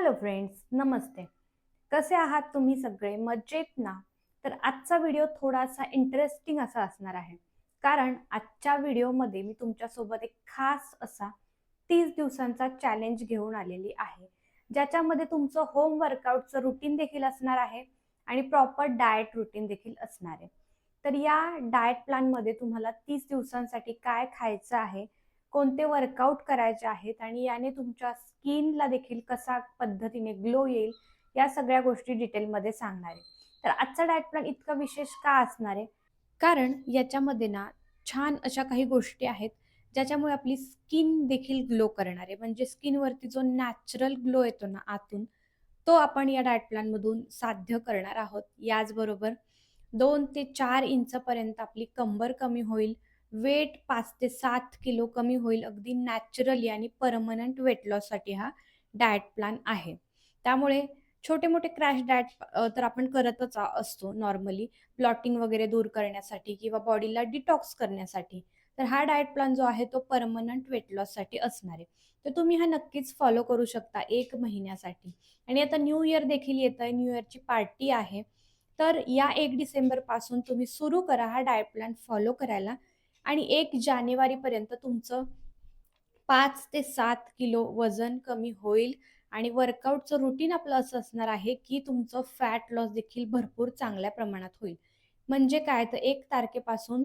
Hello friends, नमस्ते. कसे आहात तुम्ही सगळे? मजेत ना? तर आजचा व्हिडिओ थोडासा इंटरेस्टिंग असा असणार आहे. कारण आजच्या व्हिडिओमध्ये मी तुमच्यासोबत एक खास असा 30 दिवसांचा चॅलेंज घेऊन आलेली आहे. ज्याच्यामध्ये तुमचं होम वर्कआउटचं रुटीन देखील असणार आहे आणि प्रॉपर डाएट रुटीन देखील असणार आहे. तर या डाएट प्लॅनमध्ये तुम्हाला 30 दिवसांसाठी काय खायचं आहे, कोणते वर्कआउट करायचे आहेत आणि याने तुमच्या स्किनला देखील कसा पद्धतीने ग्लो येईल, या सगळ्या गोष्टी डिटेलमध्ये सांगणार आहे. तर आजचा डाएट प्लॅन इतका विशेष का असणार आहे? कारण याच्यामध्ये ना छान अशा काही गोष्टी आहेत ज्याच्यामुळे आपली स्किन देखील ग्लो करणार आहे. म्हणजे स्किनवरती जो नॅचरल ग्लो येतो ना आतून, तो आपण या डाएट प्लॅनमधून साध्य करणार आहोत. याचबरोबर 2 ते 4 इंचपर्यंत आपली कंबर कमी होईल. वेट 5 ते 7 किलो कमी होईल. अगदी नॅचरली आणि परमनंट वेट लॉससाठी हा डाएट प्लॅन आहे. त्यामुळे छोटे-मोठे क्रॅश डाएट तर आपण करतच असतो नॉर्मली ब्लॉटिंग वगैरे दूर करण्यासाठी किंवा बॉडीला डिटॉक्स करण्यासाठी. तर हा डाएट प्लॅन जो आहे तो परमनंट वेट लॉससाठी असणार आहे. तर तुम्ही हा नक्कीच फॉलो करू शकता 1 महिन्यासाठी. आणि आता न्यू इयर देखील येतंय. न्यू इयरची पार्टी आहे. तर या 1 डिसेंबरपासून तुम्ही सुरू करा हा डाएट प्लॅन फॉलो करायला आणि 1 जानेवारीपर्यंत तुमचं 5 ते 7 किलो वजन कमी होईल आणि वर्कआउटचं रुटीन आपलं असं असणार आहे, की तुमचं फॅट लॉस देखील भरपूर चांगल्या प्रमाणात होईल. म्हणजे काय तर 1 तारखेपासून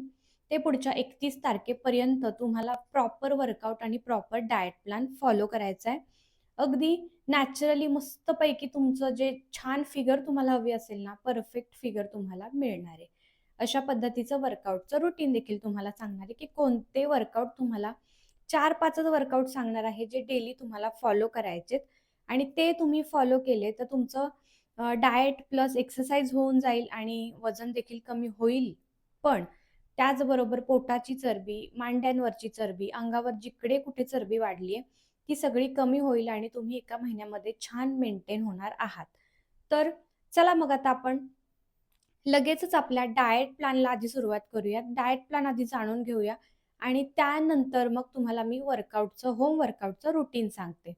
ते पुढच्या 31 तारखेपर्यंत तुम्हाला प्रॉपर वर्कआउट आणि प्रॉपर डाएट प्लॅन फॉलो करायचा आहे. अगदी नॅचरली मस्तपैकी तुमचं जे छान फिगर तुम्हाला हवी असेल ना, परफेक्ट फिगर तुम्हाला मिळणार आहे. अशा पद्धतीचं वर्कआउटचं रुटीन देखील तुम्हाला सांगणार आहे, की कोणते वर्कआउट तुम्हाला 4-5च वर्कआउट सांगणार आहे, जे डेली तुम्हाला फॉलो करायचेत आणि ते तुम्ही फॉलो केले तर तुमचं डाएट प्लस एक्सरसाइज होऊन जाईल आणि वजन देखील कमी होईल. पण त्याचबरोबर पोटाची चरबी, मांड्यांवरची चरबी, अंगावर जिकडे कुठे चरबी वाढली आहे, ती सगळी कमी होईल आणि तुम्ही एका महिन्यामध्ये छान मेंटेन होणार आहात. तर चला मग आता आपण लगेचच आपल्या डाएट प्लॅनला आधी सुरुवात करूया. डाएट प्लॅन आधी जाणून घेऊया आणि त्यानंतर मग तुम्हाला मी होम वर्कआउटचं रुटीन सांगते.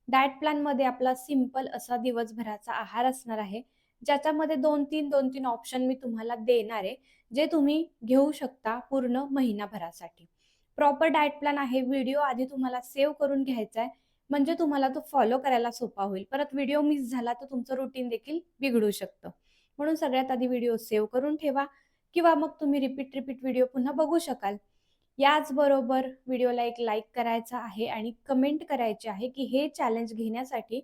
डाएट प्लॅनमध्ये आपला सिंपल असा दिवसभराचा आहार असणार आहे, ज्याच्यामध्ये 2-3 ऑप्शन मी तुम्हाला देणार आहे, जे तुम्ही घेऊ शकता पूर्ण महिनाभरासाठी. प्रॉपर डाएट प्लॅन आहे. व्हिडिओ आधी तुम्हाला सेव्ह करून घ्यायचा आहे, म्हणजे तुम्हाला तो फॉलो करायला सोपा होईल. परत व्हिडिओ मिस झाला तर तुमचं रुटीन देखील बिघडू शकतं. म्हणून सगळ्यात आधी व्हिडिओ सेव्ह करून ठेवा किंवा मग तुम्ही रिपीट व्हिडिओ पुन्हा बघू शकाल. याचबरोबर व्हिडिओला एक लाईक करायचा आहे आणि कमेंट करायची आहे, की हे चॅलेंज घेण्यासाठी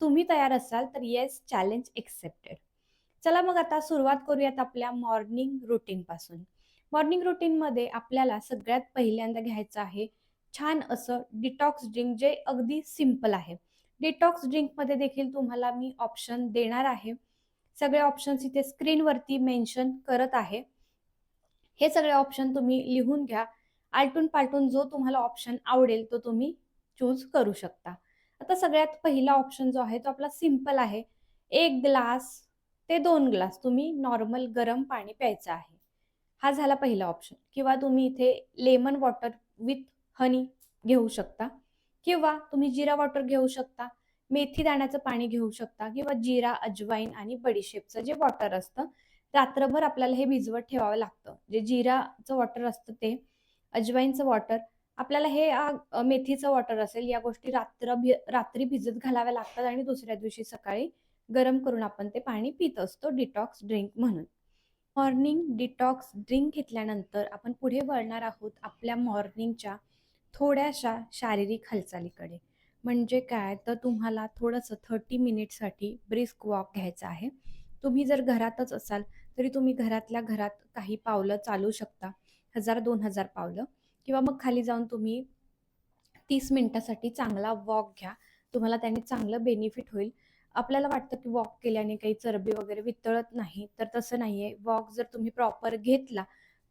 तुम्ही तयार असाल तर येस, चॅलेंज एक्सेप्टेड. चला मग आता सुरुवात करूयात आपल्या मॉर्निंग रुटीनपासून. मॉर्निंग रुटीनमध्ये आपल्याला सगळ्यात पहिल्यांदा घ्यायचं आहे छान असं डिटॉक्स ड्रिंक, जे अगदी सिंपल आहे. डिटॉक्स ड्रिंकमध्ये देखील तुम्हाला मी ऑप्शन देणार आहे. सगळे ऑप्शन्स इथे स्क्रीनवरती मेन्शन करत आहे. हे सगळे ऑप्शन तुम्ही लिहून घ्या. आलटून-पालटून जो तुम्हाला ऑप्शन आवडेल तो तुम्ही चूज करू शकता. आता सगळ्यात पहिला ऑप्शन जो आहे तो आपला सिंपल आहे. 1 ग्लास ते 2 ग्लास तुम्ही नॉर्मल गरम पाणी प्यायचं आहे. हा झाला पहिला ऑप्शन किंवा तुम्ही इथे लेमन वॉटर विथ हनी घेऊ शकता किंवा तुम्ही जीरा वॉटर घेऊ शकता, मेथी दाण्याचं पाणी घेऊ शकता किंवा जीरा, अजवाईन आणि बडीशेपचं जे वॉटर असतं, रात्रभर आपल्याला हे भिजवत ठेवावं लागतं. जे जिराचं वॉटर असतं ते, अजवाईनचं वॉटर, आपल्याला हे मेथीचं वॉटर असेल, या गोष्टी रात्री भिजत घालाव्या लागतात आणि दुसऱ्या दिवशी सकाळी गरम करून आपण ते पाणी पित असतो डिटॉक्स ड्रिंक म्हणून. मॉर्निंग डिटॉक्स ड्रिंक घेतल्यानंतर आपण पुढे वळणार आहोत आपल्या मॉर्निंगच्या थोड्याशा शारीरिक हालचालीकडे. म्हणजे काय तर तुम्हाला थोडंसं 30 मिनिटसाठी ब्रिस्क वॉक घ्यायचा आहे. तुम्ही जर घरातच असाल तरी तुम्ही घरातल्या घरात काही पावलं चालू शकता, 1000-2000 पावलं, किंवा मग खाली जाऊन तुम्ही 30 मिनिटासाठी चांगला वॉक घ्या. तुम्हाला त्याने चांगलं बेनिफिट होईल. आपल्याला वाटतं की वॉक केल्याने काही चरबी वगैरे वितळत नाही, तर तसं नाहीये. वॉक जर तुम्ही प्रॉपर घेतला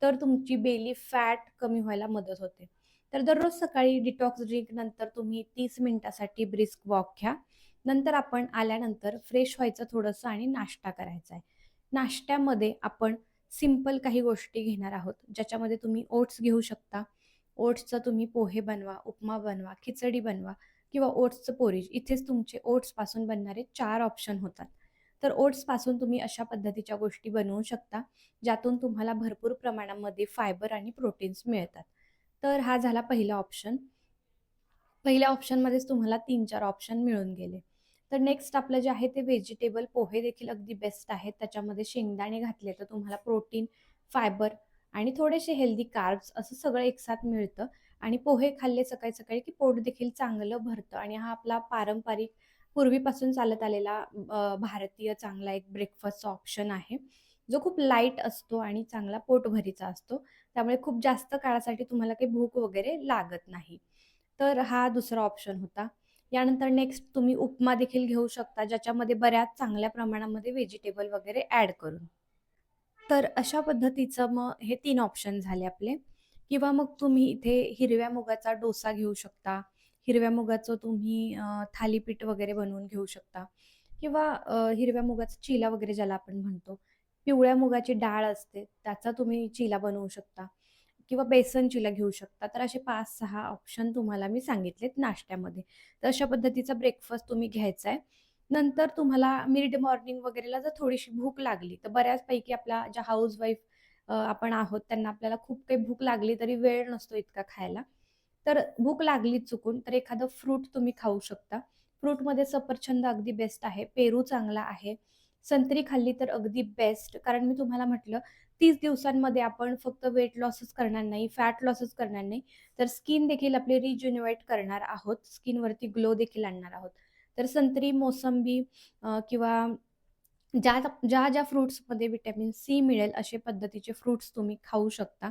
तर तुमची बेली फॅट कमी व्हायला मदत होते. तर दररोज सकाळी डिटॉक्स ड्रिंक नंतर तुम्ही 30 मिनिटासाठी ब्रिस्क वॉक घ्या. नंतर आपण आल्यानंतर फ्रेश व्हायचं थोडंसं आणि नाश्ता करायचा आहे. नाश्त्यामध्ये आपण सिंपल काही गोष्टी घेणार आहोत, ज्याच्यामध्ये तुम्ही ओट्स घेऊ शकता. ओट्सचं तुम्ही पोहे बनवा, उपमा बनवा, खिचडी बनवा किंवा ओट्सचं पोरीज, इथेच तुमचे ओट्सपासून बनणारे 4 ऑप्शन होतात. तर ओट्सपासून तुम्ही अशा पद्धतीच्या गोष्टी बनवू शकता, ज्यातून तुम्हाला भरपूर प्रमाणामध्ये फायबर आणि प्रोटीन्स मिळतात. तर हा झाला पहिला ऑप्शन. पहिल्या ऑप्शनमध्येच तुम्हाला 3-4 ऑप्शन मिळून गेले. तर नेक्स्ट आपलं जे आहे ते व्हेजिटेबल पोहे देखील अगदी बेस्ट आहेत. त्याच्यामध्ये शेंगदाणे घातले तर तुम्हाला प्रोटीन, फायबर आणि थोडेसे हेल्दी कार्ब्स असं सगळं एकसाथ मिळतं आणि पोहे खाल्ले सकाळी-सकाळी की पोट देखील चांगलं भरतं आणि हा आपला पारंपरिक पूर्वीपासून चालत आलेला भारतीय चांगला एक ब्रेकफास्टचा ऑप्शन आहे, जो खूप लाईट असतो आणि चांगला पोटभरीचा असतो. त्यामुळे खूप जास्त काळासाठी तुम्हाला काही भूक वगैरे लागत नाही. तर हा दुसरा ऑप्शन होता. यानंतर नेक्स्ट तुम्ही उपमा देखील घेऊ शकता, ज्याच्यामध्ये बऱ्याच चांगल्या प्रमाणामध्ये व्हेजिटेबल वगैरे ॲड करून. तर अशा पद्धतीचं मग हे 3 ऑप्शन झाले आपले. किंवा मग तुम्ही इथे हिरव्या मुगाचा डोसा घेऊ शकता. हिरव्या मुगाचं तुम्ही थालीपीठ वगैरे बनवून घेऊ शकता किंवा हिरव्या मुगाचा चिला वगैरे ज्याला आपण म्हणतो. पिवळ्या मुगाची डाळ असते, त्याचा तुम्ही चिला बनवू शकता किंवा बेसन चिला घेऊ शकता. तर असे 5-6 ऑप्शन तुम्हाला मी सांगितलेत नाश्त्यामध्ये. तर अशा पद्धतीचा ब्रेकफास्ट तुम्ही घ्यायचा आहे. नंतर तुम्हाला मिड मॉर्निंग वगैरेला जर थोडीशी भूक लागली, तर बऱ्याचपैकी आपल्या ज्या हाउसवाईफ आपण आहोत, त्यांना आपल्याला खूप काही भूक लागली तरी वेळ नसतो इतका खायला. तर भूक लागली चुकून, तर एखादं फ्रूट तुम्ही खाऊ शकता. फ्रूटमध्ये सफरचंद अगदी बेस्ट आहे, पेरू चांगला आहे, संत्री खाल्ली तर अगदी बेस्ट. कारण मी तुम्हाला म्हटलं 30 दिवसांमध्ये आपण फक्त वेट लॉसच करणार नाही, फॅट लॉसच करणार नाही, तर स्किन देखील आपली रिज्युनिवेट करणार आहोत, स्किनवरती ग्लो देखील आणणार आहोत. तर संत्री, मोसंबी किंवा ज्या ज्या फ्रुट्समध्ये व्हिटॅमिन सी मिळेल अशा पद्धतीचे फ्रुट्स तुम्ही खाऊ शकता.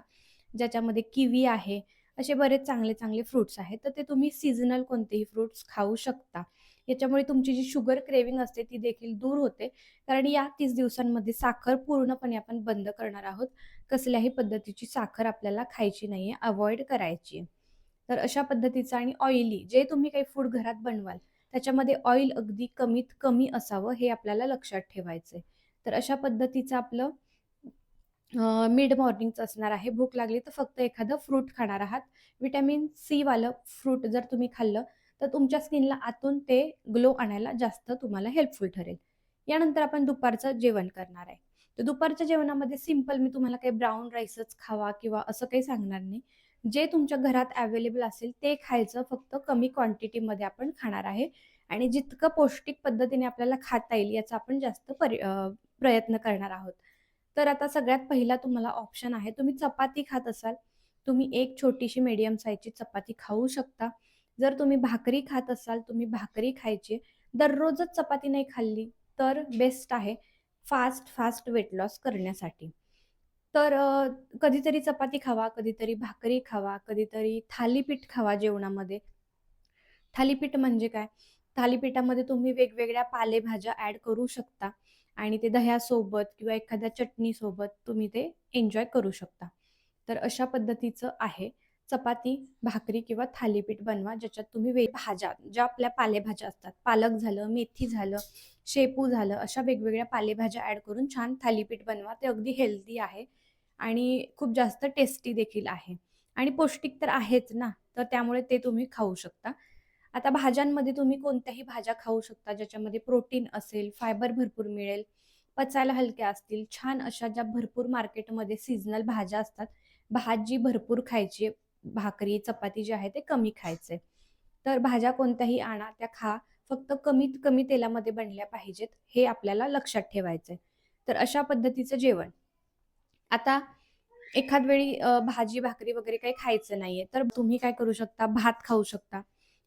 ज्याच्यामध्ये किवी आहे, असे बरेच चांगले-चांगले फ्रुट्स आहेत. तर ते तुम्ही सीझनल कोणतेही फ्रुट्स खाऊ शकता. याच्यामुळे तुमची जी शुगर क्रेव्हिंग असते ती देखील दूर होते. कारण या 30 दिवसांमध्ये साखर पूर्णपणे आपण बंद करणार आहोत. कसल्याही पद्धतीची साखर आपल्याला खायची नाहीये, अव्हॉइड करायची आहे. तर अशा पद्धतीचं आणि ऑइली जे तुम्ही काही फूड घरात बनवाल, त्याच्यामध्ये ऑइल अगदी कमीत कमी असावं हे आपल्याला लक्षात ठेवायचंय. तर अशा पद्धतीचं आपलं मिड मॉर्निंगचं असणार आहे. भूक लागली तर फक्त एखादं फ्रूट खाणार आहात. व्हिटॅमिन सी वालं फ्रूट जर तुम्ही खाल्लं, तर तुमच्या स्किनला आतून ते ग्लो आणायला जास्त तुम्हाला हेल्पफुल ठरेल. यानंतर आपण दुपारचं जेवण करणार आहे. तर दुपारच्या जेवणामध्ये सिंपल मी तुम्हाला काही ब्राउन राईसच खावा किंवा असं काही सांगणार नाही. जे तुमच्या घरात अवेलेबल असेल ते खायचं, फक्त कमी क्वांटिटीमध्ये आपण खाणार आहे आणि जितकं पौष्टिक पद्धतीने आपल्याला खाता येईल याचा आपण जास्त प्रयत्न करणार आहोत. तर आता सगळ्यात पहिला तुम्हाला ऑप्शन आहे, तुम्ही चपाती खात असाल, तुम्ही एक छोटीशी मीडियम साइजची चपाती खाऊ शकता. जर तुम्ही भाकरी खात असाल, तुम्ही भाकरी खायची. दररोजच चपाती नाही खाल्ली तर बेस्ट आहे फास्ट वेट लॉस करण्यासाठी. तर कधीतरी चपाती खावा, कधीतरी भाकरी खावा, कधीतरी थालीपीठ खावा जेवणामध्ये. थालीपीठ म्हणजे काय? थालीपीठामध्ये तुम्ही वेगवेगळ्या पालेभाज्या ॲड करू शकता आणि ते दह्यासोबत किंवा एखाद्या चटणीसोबत तुम्ही ते एन्जॉय करू शकता. तर अशा पद्धतीचं आहे. चपाती, भाकरी किंवा थालीपीठ बनवा, ज्याच्यात तुम्ही भाज्या, ज्या आपल्या पालेभाज्या असतात, पालक झालं, मेथी झालं, शेपू झालं, अशा वेगवेगळ्या पालेभाज्या ॲड करून छान थालीपीठ बनवा. ते अगदी हेल्दी आहे आणि खूप जास्त टेस्टी देखील आहे आणि पौष्टिक तर आहेच ना, तर त्यामुळे ते तुम्ही खाऊ शकता. आता भाज्यांमध्ये तुम्ही कोणत्याही भाज्या खाऊ शकता, ज्याच्यामध्ये प्रोटीन असेल, फायबर भरपूर मिळेल, पचायला हलक्या असतील. छान अशा ज्या भरपूर मार्केटमध्ये सीझनल भाज्या असतात, भाजी भरपूर खायची, भाकरी, चपाती जे आहे ते कमी खायचे. तर भाज्या कोणत्याही आणा, त्या खा. फक्त कमीत कमी तेलामध्ये बनल्या पाहिजेत, हे आपल्याला लक्षात ठेवायचंय. तर अशा पद्धतीचं जेवण. आता एखाद वेळी भाजी, भाकरी वगैरे काही खायचं नाहीये, तर तुम्ही काय करू शकता, भात खाऊ शकता.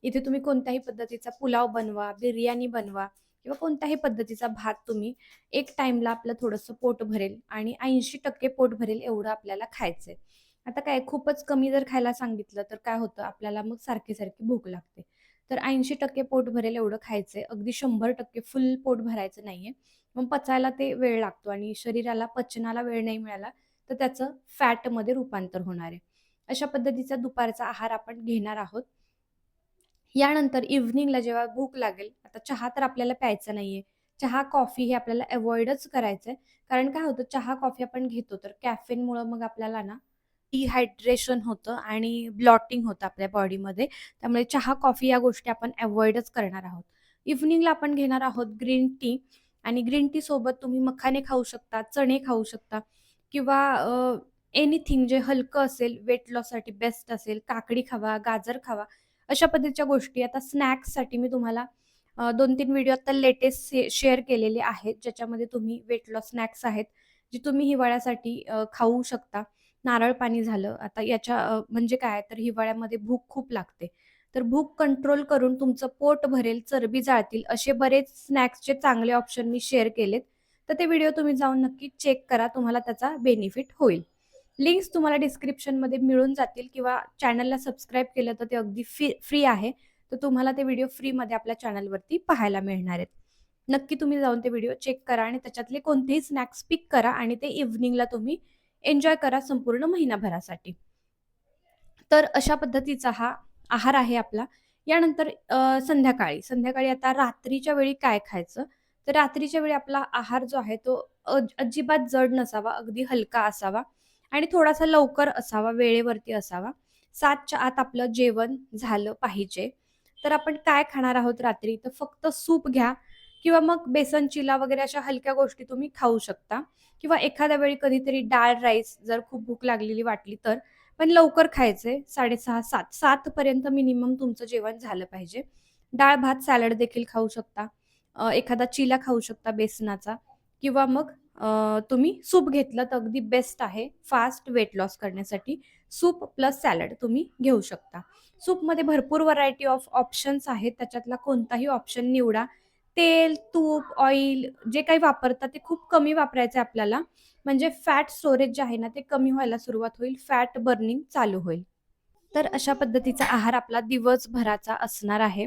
इथे तुम्ही कोणत्याही पद्धतीचा पुलाव बनवा, बिर्याणी बनवा किंवा कोणत्याही पद्धतीचा भात तुम्ही एक टाईमला आपलं थोडंसं पोट भरेल आणि 80% पोट भरेल एवढं आपल्याला खायचंय. आता काय खूपच कमी जर खायला सांगितलं, तर काय होतं आपल्याला मग सारखी-सारखी भूक लागते. तर 80% पोट भरेल एवढं खायचंय. अगदी 100% फुल पोट भरायचं नाहीये. मग पचायला ते वेळ लागतो आणि शरीराला पचनाला वेळ नाही मिळाला, तर त्याचं फॅटमध्ये रूपांतर होणार आहे. अशा पद्धतीचा दुपारचा आहार आपण घेणार आहोत. यानंतर इव्हनिंगला जेव्हा भूक लागेल, आता चहा तर आपल्याला प्यायचा नाहीये. चहा, कॉफी हे आपल्याला अव्हॉइडच करायचंय. कारण काय होतं चहा, कॉफी आपण घेतो तर कॅफेनमुळं मग आपल्याला ना डिहायड्रेशन होतं आणि ब्लॉटिंग होतं आपल्या बॉडीमध्ये. त्यामुळे चहा, कॉफी या गोष्टी आपण अव्हॉइडच करणार आहोत. इव्हनिंगला आपण घेणार आहोत ग्रीन टी आणि ग्रीन टी सोबत तुम्ही मखाने खाऊ शकता, चणे खाऊ शकता किंवा एनिथिंग जे हलकं असेल, वेट लॉससाठी बेस्ट असेल, काकडी खावा, गाजर खावा, अशा पद्धतीच्या गोष्टी. आता स्नॅक्ससाठी मी तुम्हाला 2-3 व्हिडिओ आता लेटेस्ट शेअर केलेले आहेत, ज्याच्यामध्ये तुम्ही वेट लॉस स्नॅक्स आहेत, जे तुम्ही हिवाळ्यासाठी खाऊ शकता. नारळ पाणी झालं. आता याच्या म्हणजे काय तर हिवाळ्यामध्ये भूक खूप लागते. तर भूक कंट्रोल करून तुमचं पोट भरेल, चरबी जाळतील असे बरेच स्नॅक्सचे चांगले ऑप्शन मी शेअर केलेत. तर ते व्हिडिओ तुम्ही जाऊन नक्की चेक करा. तुम्हाला त्याचा बेनिफिट होईल. लिंक्स तुम्हाला डिस्क्रिप्शनमध्ये मिळून जातील किंवा चॅनलला सबस्क्राईब केलं तर ते अगदी फ्री आहे. तर तुम्हाला ते व्हिडिओ फ्रीमध्ये आपल्या चॅनलवरती पाहायला मिळणार आहेत. नक्की तुम्ही जाऊन ते व्हिडिओ चेक करा आणि त्याच्यातले कोणतेही स्नॅक्स पिक करा आणि ते इव्हनिंगला तुम्ही एन्जॉय करा संपूर्ण महिनाभरासाठी. तर अशा पद्धतीचा हा आहार आहे आपला. यानंतर संध्याकाळी आता रात्रीच्या वेळी काय खायचं? तर रात्रीच्या वेळी आपला आहार जो आहे तो अजिबात जड नसावा, अगदी हलका असावा आणि थोडासा लवकर असावा, वेळेवरती असावा. 7च्या आत आपलं जेवण झालं पाहिजे. तर आपण काय खाणार आहोत रात्री? तर फक्त सूप घ्या किंवा मग बेसन चिला वगैरे अशा हलक्या गोष्टी तुम्ही खाऊ शकता किंवा एखाद्या वेळी कधीतरी डाळ राईस जर खूप भूक लागलेली वाटली तर. पण लवकर खायचंय 6:30, 7 पर्यंत मिनिमम तुमचं जेवण झालं पाहिजे. डाळ भात सॅलड देखील खाऊ शकता. एखादा चिला खाऊ शकता बेसनाचा किंवा मग तुम्ही सूप घेतलं तर अगदी बेस्ट आहे फास्ट वेट लॉस करण्यासाठी. सूप प्लस सॅलड तुम्ही घेऊ शकता. सूपमध्ये भरपूर व्हरायटी ऑफ ऑप्शन्स आहेत. त्याच्यातला कोणताही ऑप्शन निवडा. तेल, तूप, ऑइल जे काही वापरतात ते खूप कमी वापरायचं आहे आपल्याला. म्हणजे फॅट स्टोरेज जे आहे ना ते कमी व्हायला सुरुवात होईल. फॅट बर्निंग चालू होईल. तर अशा पद्धतीचा आहार आपला दिवसभराचा असणार आहे.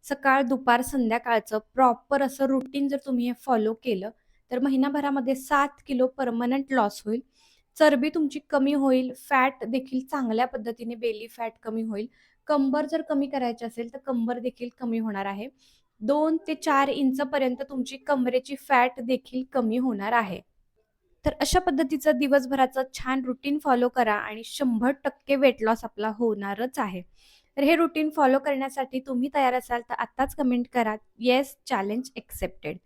सकाळ, दुपार, संध्याकाळचं प्रॉपर असं रुटीन जर तुम्ही हे फॉलो केलं, तर महिनाभरामध्ये 7 किलो परमनंट लॉस होईल. चरबी तुमची कमी होईल. फॅट देखील चांगल्या पद्धतीने बेली फॅट कमी होईल. कंबर जर कमी करायची असेल, तर कंबर देखील कमी होणार आहे. 2 ते 4 इंचपर्यंत तुमची कमरेची फॅट देखील कमी होणार आहे. तर अशा पद्धतीचं दिवसभराचं छान रुटीन फॉलो करा आणि 100% वेट लॉस आपला होणारच आहे. तर हे रुटीन फॉलो करण्यासाठी तुम्ही तयार असाल तर आत्ताच कमेंट करा, येस चॅलेंज एक्सेप्टेड.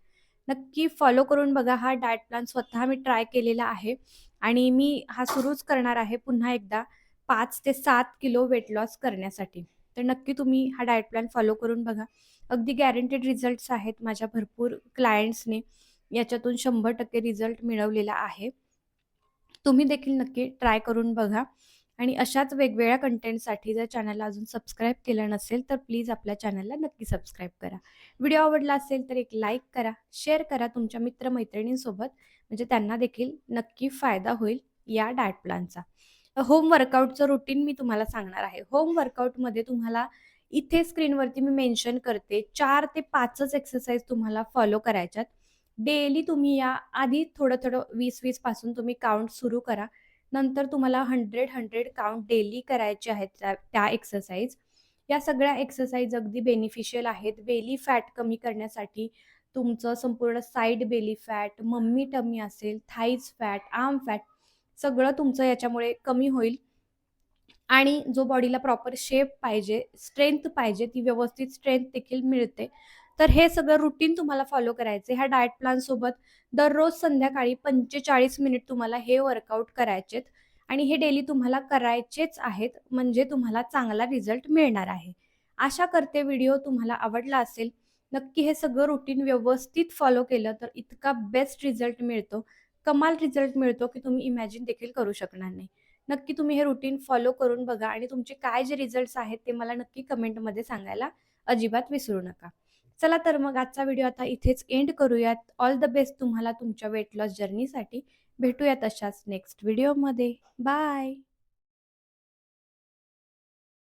नक्की फॉलो करून बघा. हा डाएट प्लॅन स्वतः मी ट्राय केलेला आहे आणि मी हा सुरूच करणार आहे पुन्हा एकदा 5 ते 7 किलो वेट लॉस करण्यासाठी. तर नक्की तुम्ही हा डाएट प्लॅन फॉलो करून बघा. अगदी गॅरंटेड रिझल्ट्स आहेत. माझ्या भरपूर क्लायंट्सने याच्यातून 100% रिझल्ट मिळवलेला आहे. तुम्ही देखील नक्की ट्राय करून बघा आणि अशाच वेगवेगळ्या कंटेंटसाठी जर चॅनलला अजून सबस्क्राईब केलं नसेल, तर प्लीज आपल्या चॅनलला नक्की सबस्क्राईब करा. व्हिडिओ आवडला असेल तर एक लाईक करा, शेअर करा तुमच्या मित्र-मैत्रिणींसोबत म्हणजे त्यांना देखील नक्की फायदा होईल या डाएट प्लॅनचा. होम वर्कआउटचं रुटीन मी तुम्हाला सांगणार आहे. होम वर्कआउटमध्ये तुम्हाला इथे स्क्रीनवरती मी मेन्शन करते 4 ते 5च एक्सरसाइज तुम्हाला फॉलो करायच्यात. डेली तुम्ही या आधी थोडं-थोडं 20-20 पासून तुम्ही काउंट सुरू करा. नंतर तुम्हाला 100 काउंट डेली करायचे आहेत त्या त्या एक्सरसाइज. या सगळ्या एक्सरसाइज अगदी बेनिफिशियल आहेत. बेली फॅट कमी करण्यासाठी तुमचं संपूर्ण side belly fat, mummy tummy असेल, थाईज फॅट, आर्म फॅट सगळं तुमचं याच्यामुळे कमी होईल. आणि जो बॉडीला प्रॉपर शेप पाहिजे, स्ट्रेंथ पाहिजे, ती व्यवस्थित स्ट्रेंथ देखील मिळते. तर हे सगळं रुटीन तुम्हाला फॉलो करायचं ह्या डाएट प्लॅनसोबत. दररोज संध्याकाळी 45 मिनिट तुम्हाला हे वर्कआउट करायचेत आणि हे डेली तुम्हाला करायचेच आहेत, म्हणजे तुम्हाला चांगला रिझल्ट मिळणार आहे. आशा करते व्हिडिओ तुम्हाला आवडला असेल. नक्की हे सगळं रुटीन व्यवस्थित फॉलो केलं तर इतका बेस्ट रिझल्ट मिळतो, कमाल रिझल्ट मिळतो, की तुम्ही इमॅजिन देखील करू शकणार नाही. नक्की तुम्ही हे रुटीन फॉलो करून बघा आणि तुमचे काय जे रिझल्ट्स आहेत ते मला नक्की कमेंटमध्ये सांगायला अजिबात विसरू नका. चला तर मग आजचा व्हिडिओ आता इथेच एंड करूयात. ऑल द बेस्ट तुम्हाला तुमच्या वेट लॉस जर्नीसाठी. भेटूयात अशाच नेक्स्ट व्हिडिओमध्ये. बाय.